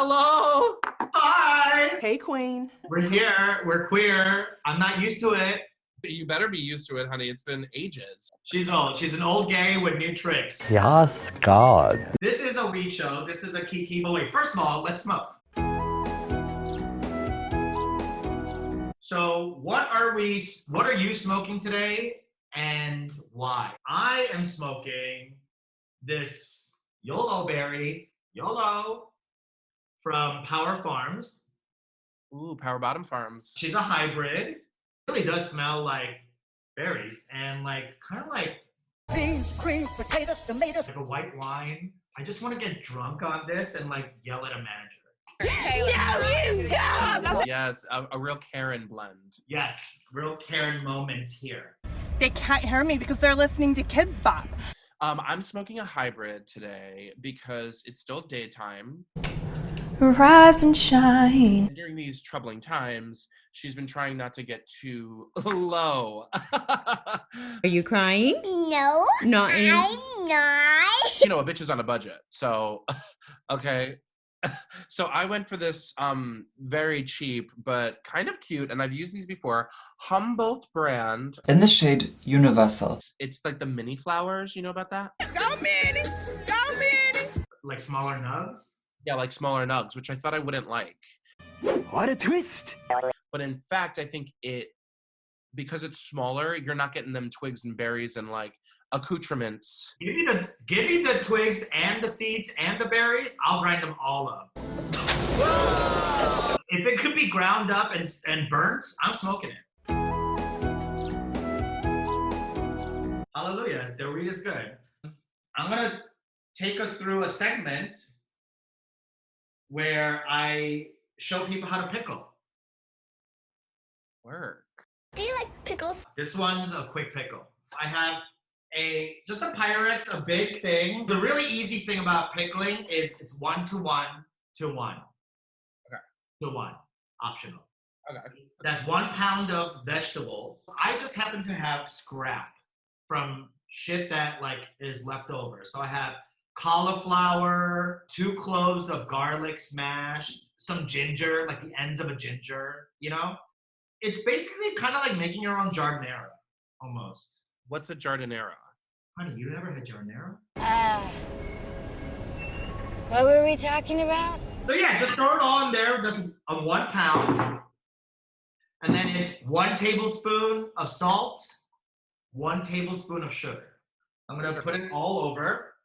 Hello. Hi. Hey, Queen. We're here. We're queer. I'm not used to it. You better be used to it, honey. It's been ages. She's old. She's an old gay with new tricks. Yes, God. This is a weed show. This is a kiki. But wait, first of all, let's smoke. So what are you smoking today and why? I am smoking this YOLO berry, YOLO, from Power Farms. Ooh, Power Bottom Farms. She's a hybrid. It really does smell like berries and kind of like beans, creams, potatoes, tomatoes. Like a white wine. I just want to get drunk on this and yell at a manager. Yes, a real Karen blend. Yes, real Karen moment here. They can't hear me because they're listening to Kids Bop. I'm smoking a hybrid today because it's still daytime. Rise and shine. During these troubling times, she's been trying not to get too low. Are you crying? No, Not any- I'm not. You know, a bitch is on a budget, so okay. So I went for this very cheap but kind of cute, and I've used these before, Humboldt brand. In the shade Universal. It's like the mini flowers, you know about that? Go Manny! Go Manny! Like smaller nugs? Yeah, like smaller nugs, which I thought I wouldn't like. What a twist! But in fact, I think because it's smaller, you're not getting them twigs and berries and accoutrements. Give me the twigs and the seeds and the berries, I'll grind them all up. If it could be ground up and burnt, I'm smoking it. Hallelujah, the weed is good. I'm gonna take us through a segment where I show people how to pickle. Work. Do you like pickles? This one's a quick pickle. I have just a Pyrex, a big thing. The really easy thing about pickling is it's 1 to 1 to 1. Okay. To 1, optional. Okay. That's 1 pound of vegetables. I just happen to have scrap from shit that is left over. So I have cauliflower, 2 cloves of garlic smashed, some ginger, the ends of a ginger, you know? It's basically kind of like making your own jardinera, almost. What's a jardinera? Honey, you ever had jardinera? What were we talking about? So yeah, just throw it all in there, just a 1 pound. And then it's 1 tablespoon of salt, 1 tablespoon of sugar. I'm gonna put it all over.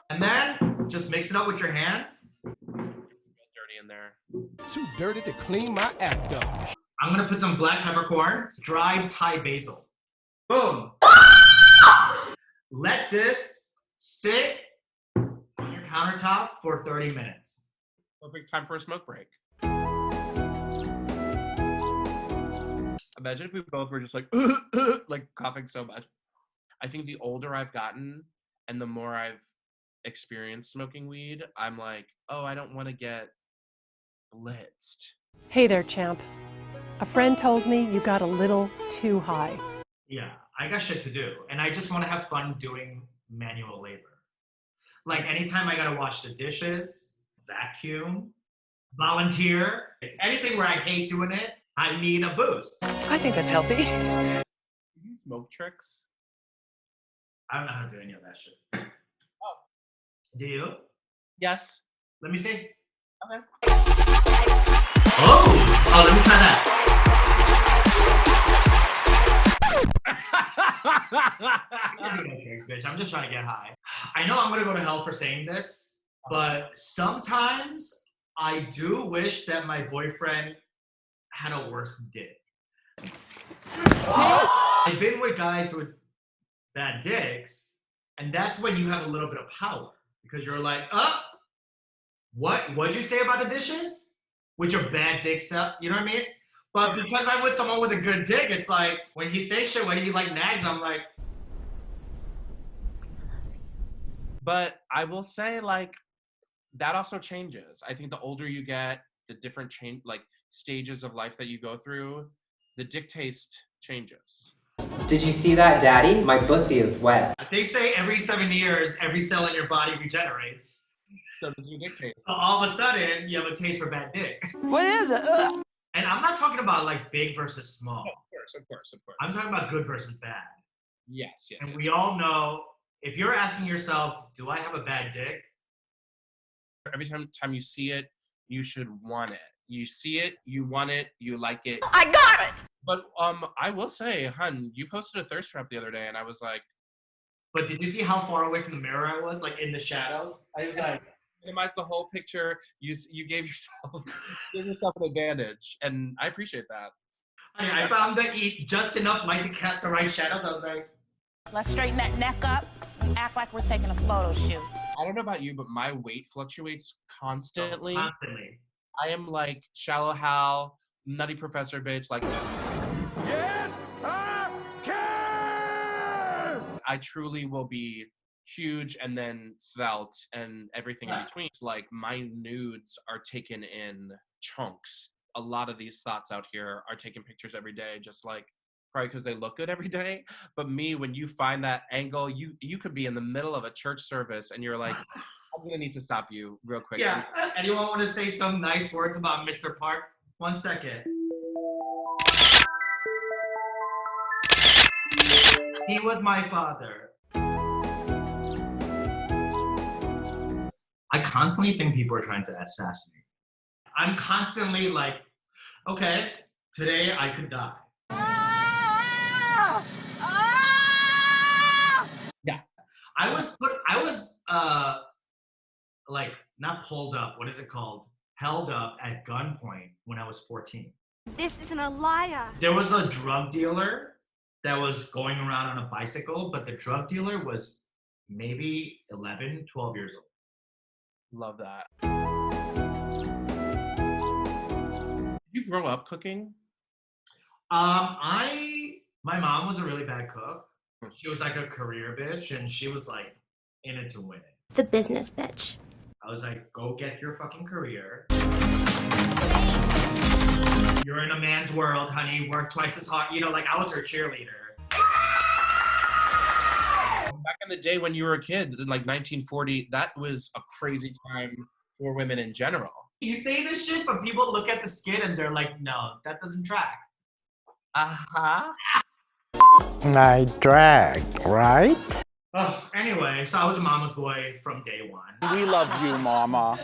And then just mix it up with your hand. Dirty in there. Too dirty to clean my act up. I'm gonna put some black peppercorn, dried Thai basil. Boom. Let this sit on your countertop for 30 minutes. Perfect time for a smoke break. Imagine if we both were just coughing so much. I think the older I've gotten and the more I've experienced smoking weed, I'm like, oh, I don't want to get blitzed. Hey there, champ. A friend told me you got a little too high. Yeah, I got shit to do, and I just want to have fun doing manual labor. Anytime I gotta wash the dishes, vacuum, volunteer, anything where I hate doing it, I need a boost. I think that's healthy. Smoke tricks? I don't know how to do any of that shit. Oh. Do you? Yes. Let me see. Okay. Oh, let me try that. I can't do no tricks, bitch. I'm just trying to get high. I know I'm gonna go to hell for saying this, but sometimes I do wish that my boyfriend had a worse dick. I've been with guys with bad dicks, and that's when you have a little bit of power because you're like, what'd you say about the dishes? With your bad dick stuff, you know what I mean? But because I'm with someone with a good dick, it's like when he says shit, when he nags, I'm like. But I will say that also changes. I think the older you get, the different stages of life that you go through, the dick taste changes. Did you see that, Daddy? My pussy is wet. They say every 7 years, every cell in your body regenerates. So does your dick taste. So all of a sudden, you have a taste for bad dick. What is it? Ugh. And I'm not talking about like big versus small. Of course. I'm talking about good versus bad. Yes. And we all know, if you're asking yourself, do I have a bad dick? Every time you see it, you should want it. You see it, you want it, you like it. I got it! But I will say, hun, you posted a thirst trap the other day, and I was like, But did you see how far away from the mirror I was? Like in the shadows? I was like, minimize the whole picture. You gave yourself an advantage, and I appreciate that. I found that just enough light to cast the right shadows. I was like, Let's straighten that neck up and act like we're taking a photo shoot. I don't know about you, but my weight fluctuates constantly. constantly. I am like Shallow Hal, Nutty Professor bitch. Like, Yes, I can! I truly will be huge and then svelte and everything in between. It's like my nudes are taken in chunks. A lot of these thoughts out here are taking pictures every day, just like probably because they look good every day. But me, when you find that angle, you could be in the middle of a church service and you're like, I'm gonna need to stop you real quick. Yeah. Anyone want to say some nice words about Mr. Park? 1 second. He was my father. I constantly think people are trying to assassinate. I'm constantly like, okay, today I could die. Yeah. I was like not pulled up. What is it called? Held up at gunpoint when I was 14. This isn't a liar. There was a drug dealer that was going around on a bicycle, but the drug dealer was maybe 11, 12 years old. Love that. Did you grow up cooking? My mom was a really bad cook. She was like a career bitch, and she was like in it to win it. The business bitch. I was like, go get your fucking career. You're in a man's world, honey. Work twice as hard. You know, like I was her cheerleader. Back in the day when you were a kid, in like 1940, that was a crazy time for women in general. You say this shit, but people look at the skit and they're like, no, that doesn't track. Uh-huh. I drag, right? Oh, anyway, so I was a mama's boy from day one. We love you, mama.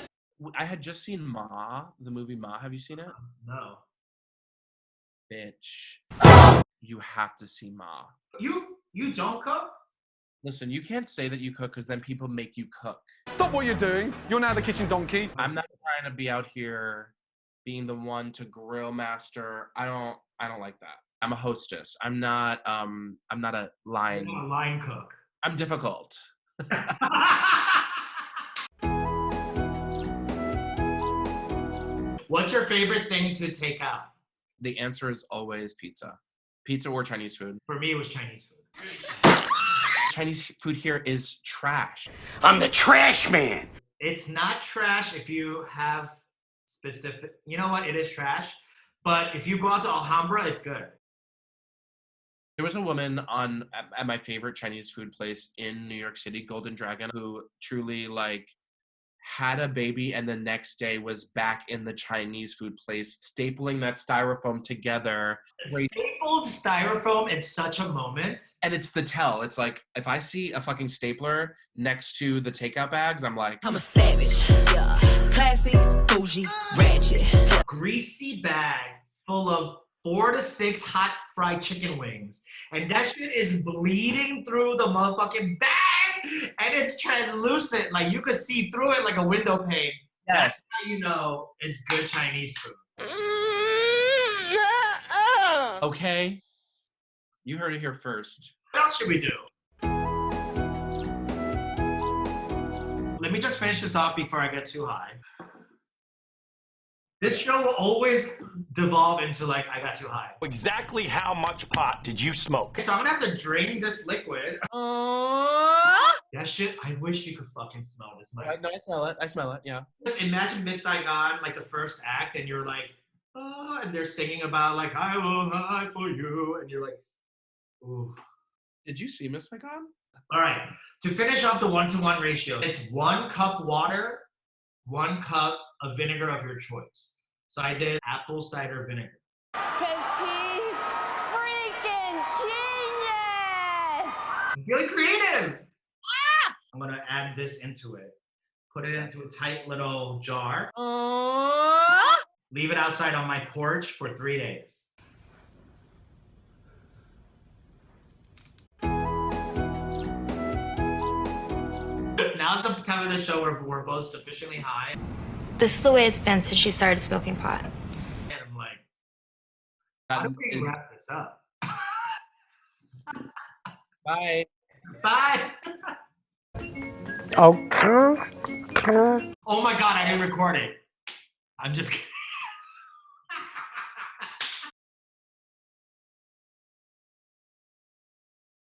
I had just seen Ma, the movie Ma. Have you seen it? No. Bitch. You have to see Ma. You don't cook? Listen, you can't say that you cook because then people make you cook. Stop what you're doing. You're now the kitchen donkey. I'm not trying to be out here being the one to grill master. I don't like that. I'm a hostess. I'm not a line. You're not a line cook. I'm difficult. What's your favorite thing to take out? The answer is always pizza. Pizza or Chinese food. For me, it was Chinese food. Chinese food here is trash. I'm the trash man. It's not trash if you have specific. You know what? It is trash. But if you go out to Alhambra, it's good. There was a woman at my favorite Chinese food place in New York City, Golden Dragon, who truly like had a baby and the next day was back in the Chinese food place, stapling that styrofoam together. Stapled styrofoam is such a moment. And it's the tell. It's like, if I see a fucking stapler next to the takeout bags, I'm like, I'm a savage. Yeah. Classy, bougie, ratchet. Greasy bag full of 4 to 6 hot fried chicken wings. And that shit is bleeding through the motherfucking bag. And it's translucent. Like you could see through it like a window pane. Yes. That's how you know it's good Chinese food. okay, you heard it here first. What else should we do? Let me just finish this off before I get too high. This show will always devolve into like, I got too high. Exactly how much pot did you smoke? So I'm gonna have to drain this liquid. That shit, I wish you could fucking smell this. No, I smell it, yeah. Just imagine Miss Saigon, like the first act, and you're like, oh, and they're singing about like, I will lie for you, and you're like, ooh. Did you see Miss Saigon? All right, to finish off the 1-to-1 ratio, it's 1 cup water 1 cup of vinegar of your choice. So I did apple cider vinegar. Because he's freaking genius! I'm feeling creative. Ah! I'm gonna add this into it. Put it into a tight little jar. Leave it outside on my porch for 3 days. Now's the time of the show where we're both sufficiently high. This is the way it's been since she started smoking pot. And I'm like, how do we wrap this up? Bye. Bye. Okay. Oh my God, I didn't record it. I'm just kidding.